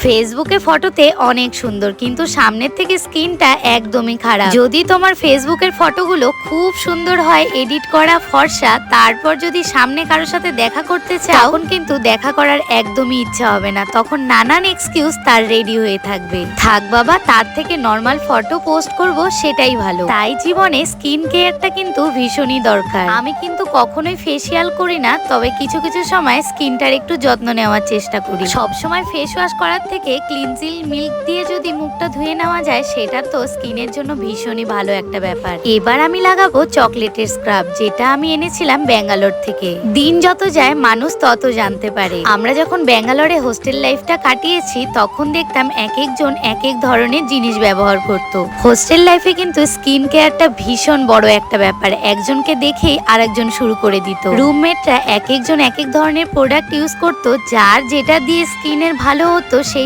ফেসবুকে ফটোতে অনেক সুন্দর, কিন্তু সামনের থেকে স্কিনটা একদমই খারাপ। যদি তোমার ফেসবুকের ফটোগুলো খুব সুন্দর হয়, এডিট করা ফর্সা, তারপর যদি সামনে কারোর সাথে দেখা করতে চাও, তখন কিন্তু দেখা করার একদমই ইচ্ছা হবে না। তখন নানান এক্সকিউজ তার রেডি হয়ে থাকবে। থাক বাবা, তার থেকে নর্মাল ফটো পোস্ট করব, সেটাই ভালো। তাই জীবনে স্কিন কেয়ারটা কিন্তু ভীষণই দরকার। আমি কিন্তু কখনোই ফেসিয়াল করি না, তবে কিছু কিছু সময় স্কিনটার একটু যত্ন নেওয়ার চেষ্টা করি। সব সময় ফেস ওয়াশ করার থেকে ক্লিনজিল মিল্ক দিয়ে যদি মুখটা ধুয়ে নেওয়া যায়, সেটা তো স্কিনের জন্য ভীষণই ভালো একটা ব্যাপার। এবার আমি লাগাবো চকলেটের স্ক্রাব, যেটা আমি এনেছিলাম ব্যাঙ্গালোর থেকে। দিন যত যায় মানুষ তত জানতে পারে। আমরা যখন ব্যাঙ্গালোরে হোস্টেল লাইফটা কাটিয়েছি, তখন দেখতাম এক একজন এক এক ধরনের জিনিস ব্যবহার করত। হোস্টেল লাইফে কিন্তু স্কিন কেয়ারটা ভীষণ বড় একটা ব্যাপার। একজনকে দেখেই আরেকজন শুরু করে দিত। রুমমেটরা এক একজন এক এক ধরনের প্রোডাক্ট ইউজ করতো, যার যেটা দিয়ে স্কিনের ভালো হতো সেই